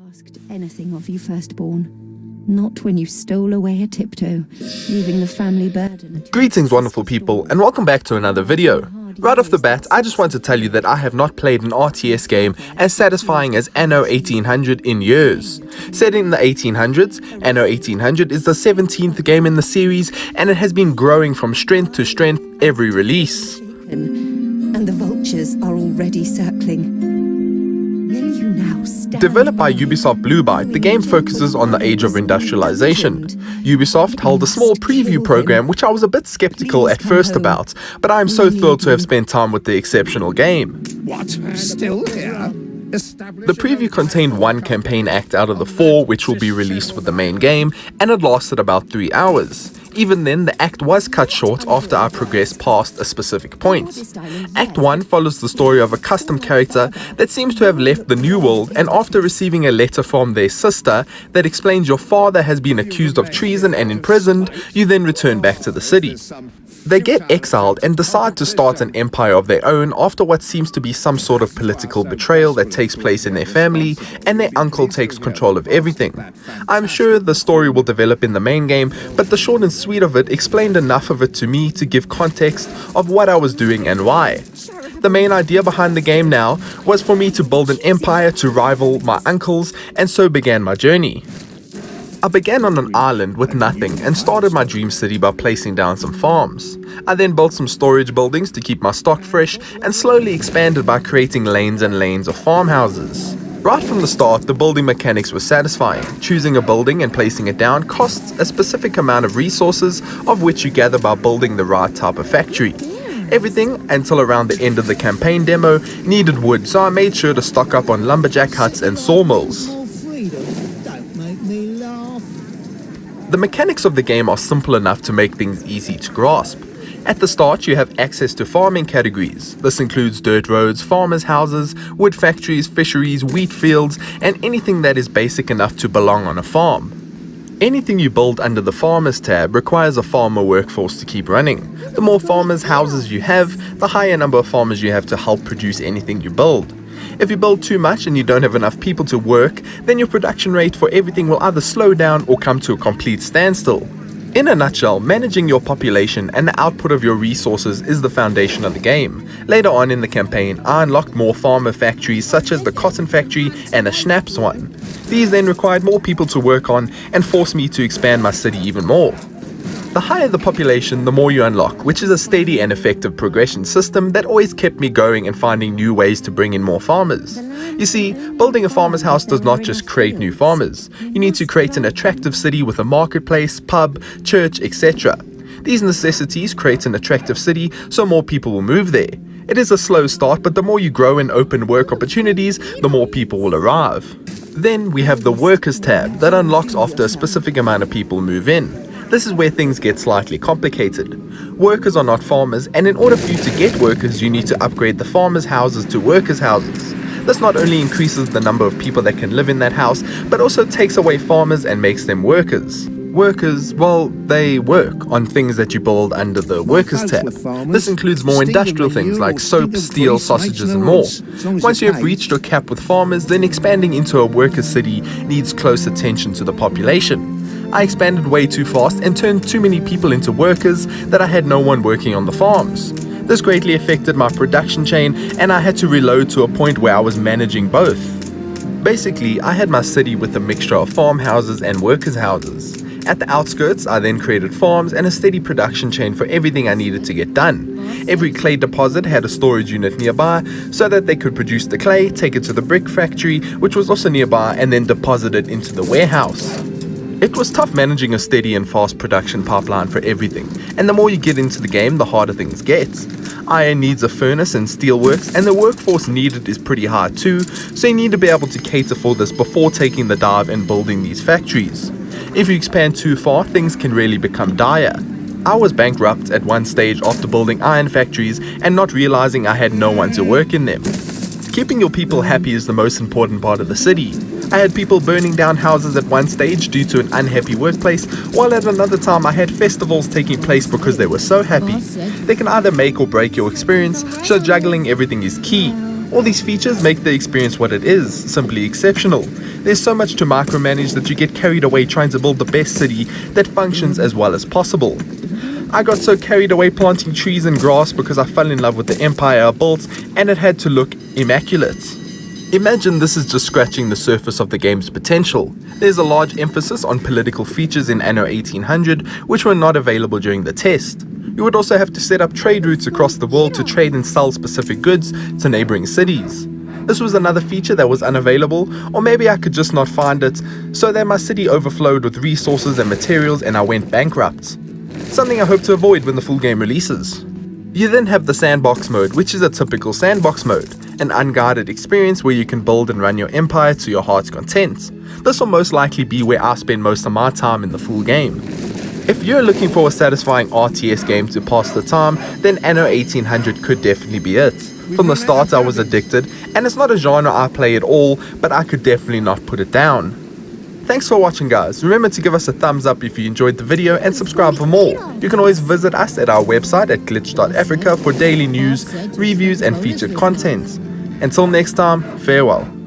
asked anything of you firstborn. Not when you stole away a tiptoe, leaving the family burden. Greetings wonderful people, and welcome back to another video. Right off the bat, I just want to tell you that I have not played an RTS game as satisfying as Anno 1800 in years. Set in the 1800s, Anno 1800 is the 17th game in the series, and it has been growing from strength to strength every release. And the vultures are already circling. Will you now stand Developed by by Ubisoft Blue Byte, the game focuses on the age of industrialization. Ubisoft held a small preview program which I was a bit skeptical at first about, but I am so thrilled to have spent time with the exceptional game. What? Still here? The preview contained one campaign act out of the 4 which will be released with the main game, and it lasted about 3 hours. Even then, the act was cut short after I progressed past a specific point. Act 1 follows the story of a custom character that seems to have left the New World, and after receiving a letter from their sister that explains your father has been accused of treason and imprisoned, you then return back to the city. They get exiled and decide to start an empire of their own after what seems to be some sort of political betrayal that takes place in their family, and their uncle takes control of everything. I'm sure the story will develop in the main game, but the short and sweet of it explained enough of it to me to give context of what I was doing and why. The main idea behind the game now was for me to build an empire to rival my uncle's, and so began my journey. I began on an island with nothing and started my dream city by placing down some farms. I then built some storage buildings to keep my stock fresh and slowly expanded by creating lanes and lanes of farmhouses. Right from the start, the building mechanics were satisfying. Choosing a building and placing it down costs a specific amount of resources, of which you gather by building the right type of factory. Everything, until around the end of the campaign demo, needed wood, so I made sure to stock up on lumberjack huts and sawmills. The mechanics of the game are simple enough to make things easy to grasp. At the start, you have access to farming categories. This includes dirt roads, farmers' houses, wood factories, fisheries, wheat fields, and anything that is basic enough to belong on a farm. Anything you build under the Farmers tab requires a farmer workforce to keep running. The more farmers' houses you have, the higher number of farmers you have to help produce anything you build. If you build too much and you don't have enough people to work, then your production rate for everything will either slow down or come to a complete standstill. In a nutshell, managing your population and the output of your resources is the foundation of the game. Later on in the campaign, I unlocked more farmer factories such as the cotton factory and a schnapps one. These then required more people to work on and forced me to expand my city even more. The higher the population, the more you unlock, which is a steady and effective progression system that always kept me going and finding new ways to bring in more farmers. You see, building a farmer's house does not just create new farmers. You need to create an attractive city with a marketplace, pub, church, etc. These necessities create an attractive city so more people will move there. It is a slow start, but the more you grow and open work opportunities, the more people will arrive. Then we have the Workers tab that unlocks after a specific amount of people move in. This is where things get slightly complicated. Workers are not farmers, and in order for you to get workers, you need to upgrade the farmers' houses to workers' houses. This not only increases the number of people that can live in that house, but also takes away farmers and makes them workers. Workers, well, they work on things that you build under the Workers tab. This includes more industrial things like soap, steel, sausages and more. Once you have reached your cap with farmers, then expanding into a workers city needs close attention to the population. I expanded way too fast and turned too many people into workers that I had no one working on the farms. This greatly affected my production chain, and I had to reload to a point where I was managing both. Basically, I had my city with a mixture of farmhouses and workers' houses. At the outskirts, I then created farms and a steady production chain for everything I needed to get done. Every clay deposit had a storage unit nearby so that they could produce the clay, take it to the brick factory, which was also nearby, and then deposit it into the warehouse. It was tough managing a steady and fast production pipeline for everything, and the more you get into the game, the harder things get. Iron needs a furnace and steelworks, and the workforce needed is pretty high too, so you need to be able to cater for this before taking the dive and building these factories. If you expand too far, things can really become dire. I was bankrupt at one stage after building iron factories and not realizing I had no one to work in them. Keeping your people happy is the most important part of the city. I had people burning down houses at one stage due to an unhappy workplace, while at another time I had festivals taking place because they were so happy. They can either make or break your experience, so juggling everything is key. All these features make the experience what it is, simply exceptional. There's so much to micromanage that you get carried away trying to build the best city that functions as well as possible. I got so carried away planting trees and grass because I fell in love with the empire I built, and it had to look immaculate. Imagine this is just scratching the surface of the game's potential. There's a large emphasis on political features in Anno 1800 which were not available during the test. You would also have to set up trade routes across the world to trade and sell specific goods to neighboring cities. This was another feature that was unavailable, or maybe I could just not find it, so that my city overflowed with resources and materials and I went bankrupt. Something I hope to avoid when the full game releases. You then have the sandbox mode, which is a typical sandbox mode, an unguided experience where you can build and run your empire to your heart's content. This will most likely be where I spend most of my time in the full game. If you're looking for a satisfying RTS game to pass the time, then Anno 1800 could definitely be it. From the start I was addicted, and it's not a genre I play at all, but I could definitely not put it down. Thanks for watching guys, remember to give us a thumbs up if you enjoyed the video and subscribe for more. You can always visit us at our website at glitch.africa for daily news, reviews and featured content. Until next time, farewell.